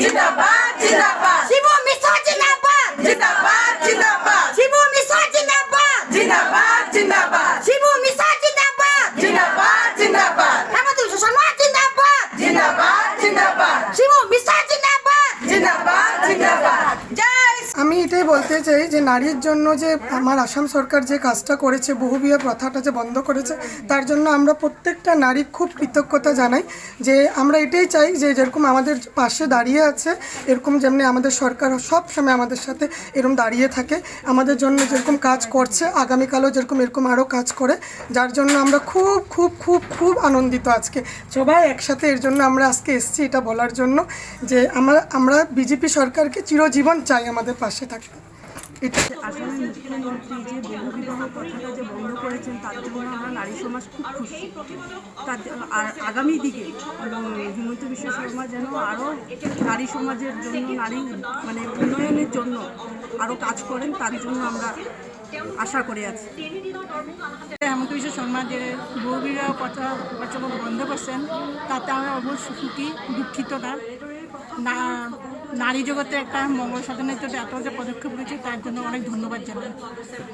জিন্দাবাদ জিন্দাবাদ শিবু মিশ্র জিন্দাবাদ জিন্দাবাদ জিন্দাবাদ শিবু মিশ্র জিন্দাবাদ জিন্দাবাদ জিন্দাবাদ শিবু মিশ্র জিন্দাবাদ জিন্দাবাদ জিন্দাবাদ হেমন্ত বিশ্ব শর্মা জিন্দাবাদ জিন্দাবাদ জিন্দাবাদ শিবু মিশ্র জিন্দাবাদ জিন্দাবাদ জিন্দাবাদ জয় আমি এটাই বলতে চাই যে নারীর জন্য যে আমার আসাম সরকার যে কাজটা করেছে, বহুবিবাহ প্রথাটা যে বন্ধ করেছে, তার জন্য আমরা প্রত্যেকটা নারী খুব কৃতজ্ঞতা জানাই। যে আমরা এটাই চাই যে যেরকম আমাদের পাশে দাঁড়িয়ে আছে, এরকম যেমনি আমাদের সরকার সব সময় আমাদের সাথে এরকম দাঁড়িয়ে থাকে, আমাদের জন্য যেরকম কাজ করছে, আগামীকালও যেরকম এরকম আরও কাজ করে, যার জন্য আমরা খুব খুব খুব খুব আনন্দিত আজকে সবাই একসাথে। এর জন্য আমরা আজকে এসেছি এটা বলার জন্য যে আমরা বিজেপি সরকারকে চিরজীবন চাই আমাদের পাশে থাকতে। এটা আসামের মুখ্যমন্ত্রী যে বহুবিবাহ প্রথাটা যে বন্ধ করেছেন তার জন্য আমরা নারী সমাজ খুব খুশি। তার আর আগামী দিকে হিমন্ত বিশ্ব শর্মা যেন আরও নারী সমাজের জন্য নারী উন্নয়নের জন্য আরও কাজ করেন, তার জন্য আমরা আশা করে আছি। হেমন্ত বিশ্ব শর্মা যে বহুবিবাহ প্রচলন বন্ধ করছেন তাতে আমরা অবশ্যই সুখী, দুঃখিত না। নারী জগতে একটা মঙ্গল সাধনের জন্য এত যে পদক্ষেপ রয়েছে তার জন্য অনেক ধন্যবাদ জানাই।